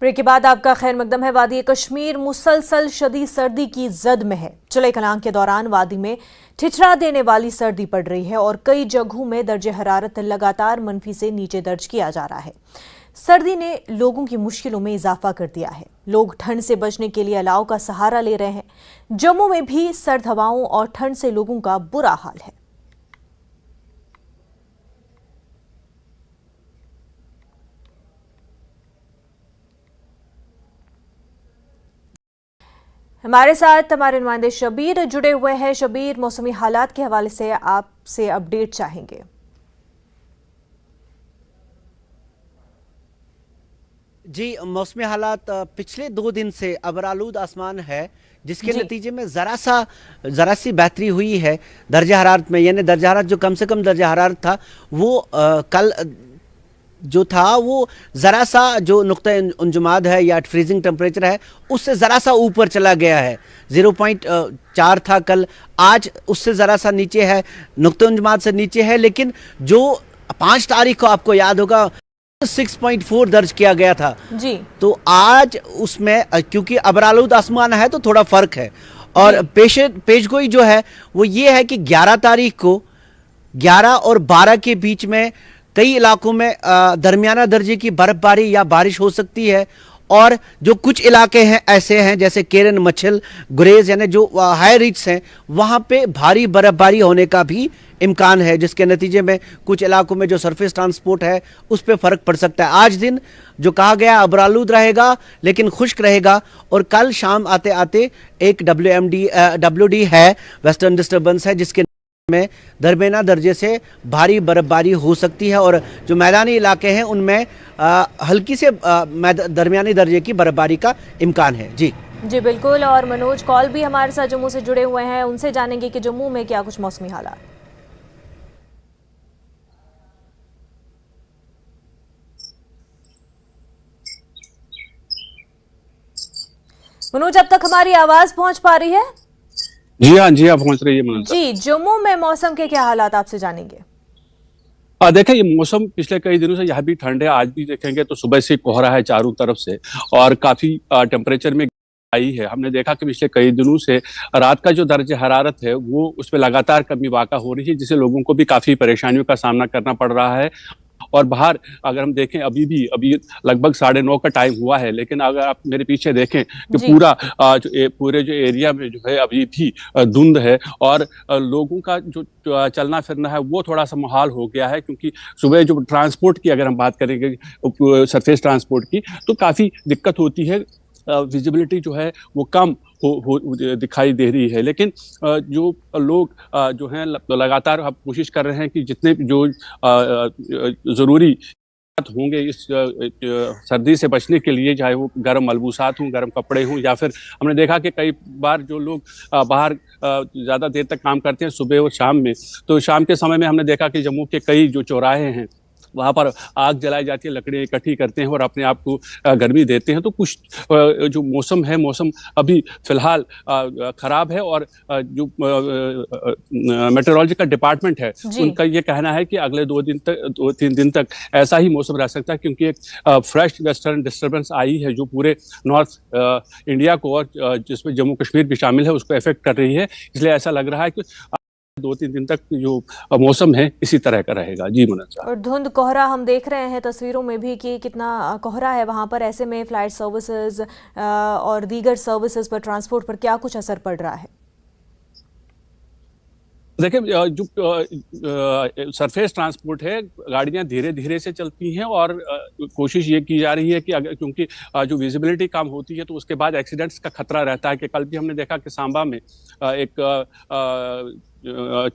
Break के बाद आपका खैर मकदम है। वादी कश्मीर मुसलसल शदीद सर्दी की जद में है। चले कलां के दौरान वादी में ठिठुरा देने वाली सर्दी पड़ रही है और कई जगहों में दर्जे हरारत लगातार मनफी से नीचे दर्ज किया जा रहा है। सर्दी ने लोगों की मुश्किलों में इजाफा कर दिया है। लोग ठंड से बचने के लिए अलाव का सहारा ले रहे हैं। जम्मू में भी सर्द हवाओं और ठंड से लोगों का बुरा हाल है। हमारे साथ हमारे नुमाइंदे शबीर जुड़े हुए हैं। शबीर, मौसमी हालात के हवाले से आपसे अपडेट चाहेंगे। जी, मौसमी हालात पिछले 2 दिन से अबरालूद आसमान है, जिसके नतीजे में ज़रा सी बेहतरी हुई है दर्जा हरारत में। यानी दर्जा हरारत जो कम से कम दर्जा हरारत था वो कल जो था वो ज़रा सा जो नुक्ता अंजुमाद है या फ्रीजिंग टेम्परेचर है उससे ज़रा सा ऊपर चला गया है। 0.4 था कल, आज उससे ज़रा सा नीचे है, नुक्ता अंजुमाद से नीचे है। लेकिन जो 5 तारीख को आपको याद होगा 6.4 दर्ज किया गया था जी, तो आज उसमें क्योंकि अबरालूद आसमान है तो थोड़ा फर्क है। और पेशगोई जो है वो ये है कि 11 तारीख को 11 और 12 के बीच में कई इलाकों में दरमियाना दर्जे की बर्फबारी या बारिश हो सकती है। और जो कुछ इलाके हैं ऐसे हैं जैसे केरन, मछल, गुरेज यानी जो हाई रिच हैं वहाँ पे भारी बर्फबारी होने का भी इम्कान है, जिसके नतीजे में कुछ इलाकों में जो सरफेस ट्रांसपोर्ट है उस पर फ़र्क पड़ सकता है। आज दिन जो कहा गया अबरालूद रहेगा लेकिन खुश्क रहेगा। और कल शाम आते आते एक WD है, वेस्टर्न डिस्टर्बेंस है, जिसके में दरमियाना दर्जे से भारी बर्फबारी हो सकती है। और जो मैदानी इलाके हैं उनमें हल्की से दरमियानी दर्जे की बर्फबारी का इम्कान है। जी बिल्कुल। और मनोज कॉल भी हमारे साथ जम्मू से जुड़े हुए हैं, उनसे जानेंगे कि जम्मू में क्या कुछ मौसमी हालात। मनोज, अब तक हमारी आवाज पहुंच पा रही है? जी हाँ पहुंच रही है मनोज जी। जम्मू में मौसम के क्या हालात आपसे जानेंगे। देखें, ये मौसम पिछले कई दिनों से यहाँ भी ठंड है। आज भी देखेंगे तो सुबह से कोहरा है चारों तरफ से और काफी टेम्परेचर में आई है। हमने देखा कि पिछले कई दिनों से रात का जो दर्जे हरारत है वो उसमें लगातार कमी वाक़ा हो रही है, जिससे लोगों को भी काफी परेशानियों का सामना करना पड़ रहा है। और बाहर अगर हम देखें अभी लगभग 9:30 का टाइम हुआ है, लेकिन अगर आप मेरे पीछे देखें कि पूरे जो एरिया में जो है अभी भी धुंध है और लोगों का जो चलना फिरना है वो थोड़ा सा मुहाल हो गया है। क्योंकि सुबह जो ट्रांसपोर्ट की अगर हम बात करेंगे सरफेस ट्रांसपोर्ट की तो काफ़ी दिक्कत होती है, विजिबिलिटी जो है वो कम हो दिखाई दे रही है। लेकिन जो लोग जो हैं लगातार अब कोशिश कर रहे हैं कि जितने जो ज़रूरी होंगे इस सर्दी से बचने के लिए, चाहे वो गर्म मलबूसात हों, गर्म कपड़े हों, या फिर हमने देखा कि कई बार जो लोग बाहर ज़्यादा देर तक काम करते हैं सुबह और शाम में, तो शाम के समय में हमने देखा कि जम्मू के कई जो चौराहे हैं वहाँ पर आग जलाई जाती है, लकड़ियाँ इकट्ठी करते हैं और अपने आप को गर्मी देते हैं। तो कुछ जो मौसम है, मौसम अभी फ़िलहाल ख़राब है। और जो मेट्रोलॉजिकल डिपार्टमेंट है उनका ये कहना है कि अगले 2-3 दिन तक ऐसा ही मौसम रह सकता है, क्योंकि एक फ्रेश वेस्टर्न डिस्टर्बेंस आई है जो पूरे नॉर्थ इंडिया को और जिसमें जम्मू कश्मीर भी शामिल है उसको इफेक्ट कर रही है। इसलिए ऐसा लग रहा है कि 2-3 दिन तक जो मौसम है इसी तरह का रहेगा। जी मनोज। और धुंध कोहरा हम देख रहे हैं तस्वीरों में भी कि कितना कोहरा है वहां पर। ऐसे में फ्लाइट सर्विसेज और दीगर सर्विसेज पर, ट्रांसपोर्ट पर क्या कुछ असर पड़ रहा है? देखिए, जो सरफेस ट्रांसपोर्ट है गाड़ियां धीरे धीरे से चलती हैं और कोशिश ये की जा रही है कि अगर क्योंकि जो विजिबिलिटी कम होती है तो उसके बाद एक्सीडेंट्स का खतरा रहता है। कि कल भी हमने देखा कि सांबा में एक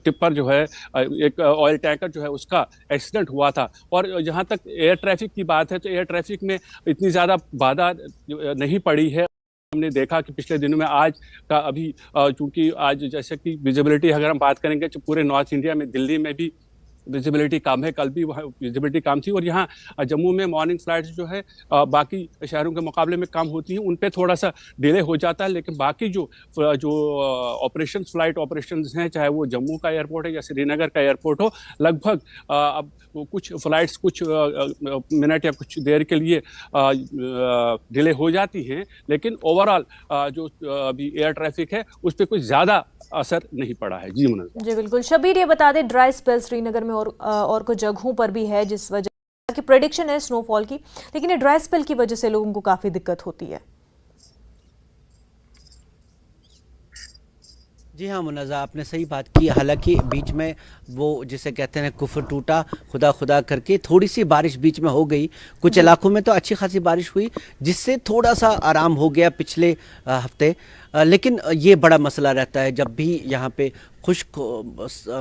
टिप्पर जो है, एक ऑयल टैंकर जो है उसका एक्सीडेंट हुआ था। और जहां तक एयर ट्रैफिक की बात है तो एयर ट्रैफिक में इतनी ज़्यादा बाधा नहीं पड़ी है। हमने देखा कि पिछले दिनों में आज का अभी चूंकि आज जैसे कि विजिबिलिटी अगर हम बात करेंगे तो पूरे नॉर्थ इंडिया में, दिल्ली में भी विजिबिलिटी कम है, कल भी वहाँ विजिबिलिटी कम थी। और यहाँ जम्मू में मॉर्निंग फ्लाइट्स जो है बाकी शहरों के मुकाबले में कम होती हैं, उन पे थोड़ा सा डिले हो जाता है। लेकिन बाकी जो ऑपरेशन फ्लाइट ऑपरेशन हैं, चाहे वो जम्मू का एयरपोर्ट है या श्रीनगर का एयरपोर्ट हो, लगभग अब कुछ फ्लाइट्स कुछ मिनट या कुछ देर के लिए डिले हो जाती हैं, लेकिन ओवरऑल जो अभी एयर ट्रैफिक है उस पर कुछ ज़्यादा असर नहीं पड़ा है। जी मुनव्वर। जी बिल्कुल। शबीर, ये बता दें, ड्राई स्पेल श्रीनगर में और कुछ जगहों पर भी है जिस वजह की प्रेडिक्शन है स्नोफॉल की, लेकिन ये ड्राई स्पेल की वजह से लोगों को काफ़ी दिक्कत होती है। जी हाँ मुन्नज़ा, आपने सही बात की। हालांकि बीच में वो जिसे कहते हैं कुफर टूटा, खुदा खुदा करके थोड़ी सी बारिश बीच में हो गई। कुछ इलाकों में तो अच्छी खासी बारिश हुई जिससे थोड़ा सा आराम हो गया पिछले हफ्ते। लेकिन ये बड़ा मसला रहता है जब भी यहाँ पे खुश्क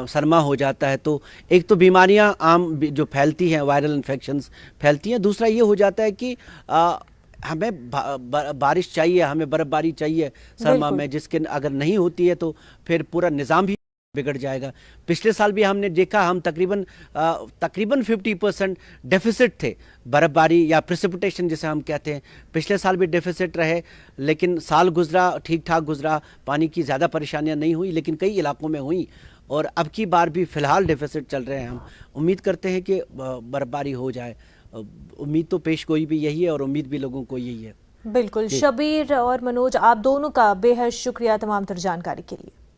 सरमा हो जाता है, तो एक तो बीमारियाँ आम जो फैलती हैं, वायरल इन्फेक्शंस फैलती हैं। दूसरा ये हो जाता है कि हमें बारिश चाहिए, हमें बर्फबारी चाहिए सरमा में, जिसके अगर नहीं होती है तो फिर पूरा निज़ाम भी बिगड़ जाएगा। पिछले साल भी हमने देखा, हम तकरीबन 50% डेफिसिट थे, बर्फबारी या प्रेसिपिटेशन जिसे हम कहते हैं। पिछले साल भी डेफिसिट रहे, लेकिन साल गुजरा, ठीक ठाक गुजरा, पानी की ज़्यादा परेशानियां नहीं हुई, लेकिन कई इलाकों में हुई। और अब की बार भी फ़िलहाल डेफिसिट चल रहे हैं। हम उम्मीद करते हैं कि बर्फबारी हो जाए। उम्मीद तो पेश गोई भी यही है और उम्मीद भी लोगों को यही है। बिल्कुल। शबीर और मनोज, आप दोनों का बेहद शुक्रिया तमाम तर जानकारी के लिए।